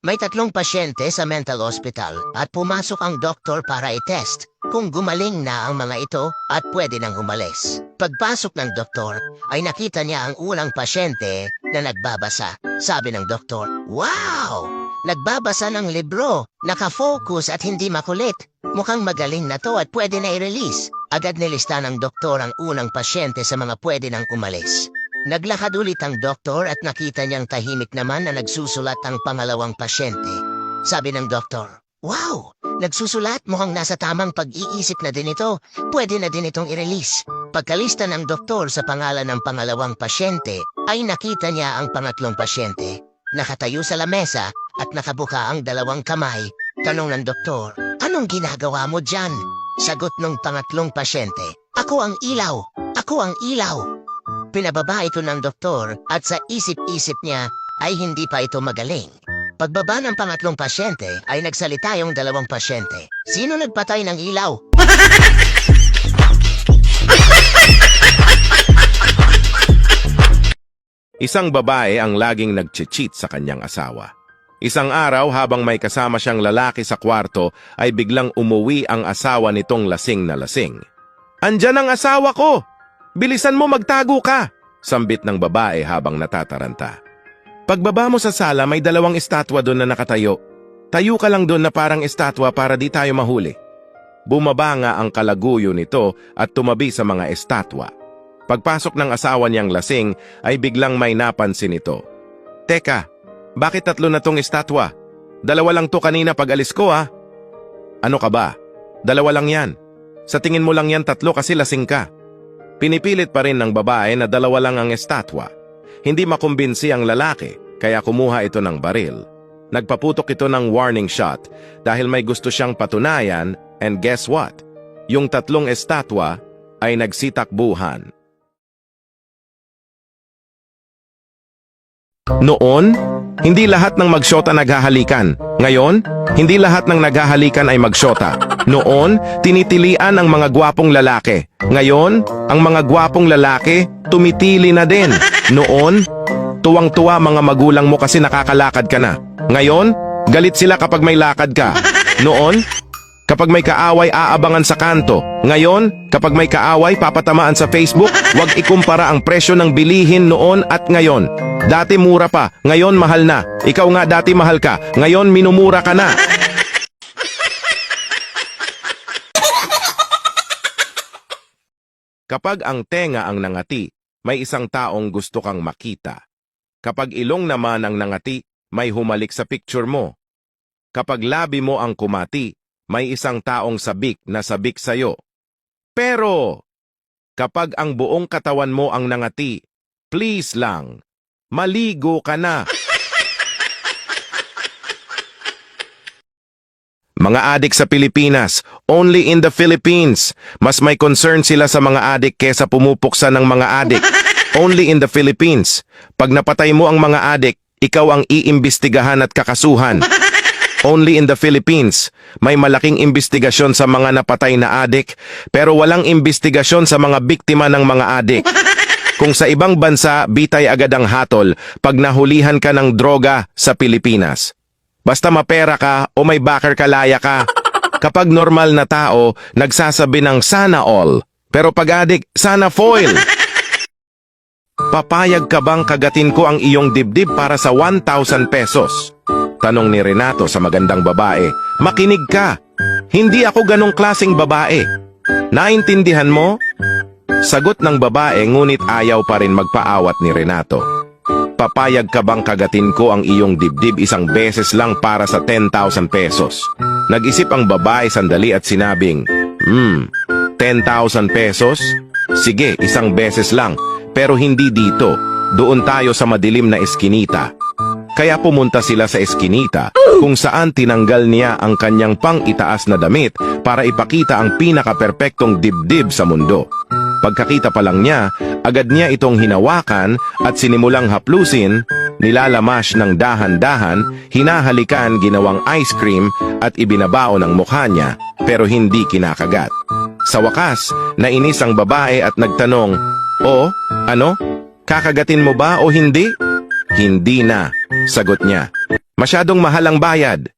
May tatlong pasyente sa mental hospital at pumasok ang doktor para i-test kung gumaling na ang mga ito at pwede nang umalis. Pagpasok ng doktor ay nakita niya ang unang pasyente na nagbabasa. Sabi ng doktor, "Wow! Nagbabasa ng libro, nakafocus at hindi makulit. Mukhang magaling na to at pwede na i-release." Agad nilista ng doktor ang unang pasyente sa mga pwede nang umalis. Naglakad ulit ang doktor at nakita niyang tahimik naman na nagsusulat ang pangalawang pasyente. Sabi ng doktor, "Wow! Nagsusulat, mukhang nasa tamang pag-iisip na din ito. Pwede na din itong i-release." Pagkalista ng doktor sa pangalan ng pangalawang pasyente, ay nakita niya ang pangatlong pasyente. Nakatayo sa lamesa at nakabuka ang dalawang kamay. Tanong ng doktor, "Anong ginagawa mo dyan?" Sagot ng pangatlong pasyente, "Ako ang ilaw! Ako ang ilaw!" Pinababa ito ng doktor at sa isip-isip niya ay hindi pa ito magaling. Pagbaba ng pangatlong pasyente ay nagsalita yung dalawang pasyente. "Sino nagpatay ng ilaw?" Isang babae ang laging nag-cheat sa kanyang asawa. Isang araw habang may kasama siyang lalaki sa kwarto ay biglang umuwi ang asawa nitong lasing na lasing. "Andyan ang asawa ko! Bilisan mo, magtago ka!" Sambit ng babae habang natataranta. Pagbaba mo sa sala, may dalawang estatwa doon na nakatayo. Tayo ka lang doon na parang estatwa para di tayo mahuli. Bumaba nga ang kalaguyo nito at tumabi sa mga estatwa. Pagpasok ng asawa niyang lasing ay biglang may napansin ito. "Teka, bakit tatlo na tong estatwa? Dalawa lang to kanina pag alis ko ah." "Ano ka ba? Dalawa lang yan. Sa tingin mo lang yan tatlo kasi lasing ka." Pinipilit pa rin ng babae na dalawa lang ang estatwa. Hindi makumbinsi ang lalaki, kaya kumuha ito ng baril. Nagpaputok ito ng warning shot dahil may gusto siyang patunayan, and guess what? Yung tatlong estatwa ay nagsitakbuhan. Noon, hindi lahat ng magsyota naghahalikan. Ngayon, hindi lahat ng naghahalikan ay magsyota. Noon, tinitilian ang mga gwapong lalaki. Ngayon, ang mga gwapong lalaki, tumitili na din. Noon, tuwang-tuwa mga magulang mo kasi nakakalakad ka na. Ngayon, galit sila kapag may lakad ka. Noon, kapag may kaaway aabangan sa kanto. Ngayon, kapag may kaaway papatamaan sa Facebook. Huwag ikumpara ang presyo ng bilihin noon at ngayon. Dati mura pa, ngayon mahal na. Ikaw nga dati mahal ka, ngayon minumura ka na. Kapag ang tenga ang nangati, may isang taong gusto kang makita. Kapag ilong naman ang nangati, may humalik sa picture mo. Kapag labi mo ang kumati, may isang taong sabik na sabik sa'yo. Pero, kapag ang buong katawan mo ang nangati, please lang, maligo ka na. Mga adik sa Pilipinas, only in the Philippines. Mas may concern sila sa mga adik kesa pumupuksa ng mga adik. Only in the Philippines. Pag napatay mo ang mga adik, ikaw ang iimbestigahan at kakasuhan. Only in the Philippines, may malaking imbestigasyon sa mga napatay na adik, pero walang imbestigasyon sa mga biktima ng mga adik. Kung sa ibang bansa, bitay agad ang hatol pag nahulihan ka ng droga sa Pilipinas. Basta mapera ka o may backer kalaya ka. Kapag normal na tao, nagsasabi ng sana all. Pero pag adik, sana foil. Papayag ka bang kagatin ko ang iyong dibdib para sa 1,000 pesos? Tanong ni Renato sa magandang babae. Makinig ka. Hindi ako ganong klaseng babae. Naintindihan mo? Sagot ng babae ngunit ayaw pa rin magpaawat ni Renato. Papayag ka bang kagatin ko ang iyong dibdib isang beses lang para sa 10,000 pesos? Nag-isip ang babae sandali at sinabing, 10,000 pesos? Sige, isang beses lang, pero hindi dito. Doon tayo sa madilim na eskinita. Kaya pumunta sila sa eskinita kung saan tinanggal niya ang kanyang pang-itaas na damit para ipakita ang pinaka-perpektong dibdib sa mundo. Pagkakita pa lang niya, agad niya itong hinawakan at sinimulang haplusin, nilalamas ng dahan-dahan, hinahalikan ginawang ice cream at ibinabao ng mukha niya pero hindi kinakagat. Sa wakas, nainis ang babae at nagtanong, "O, ano? Kakagatin mo ba o hindi?" "Hindi na," sagot niya. Masyadong mahal ang bayad.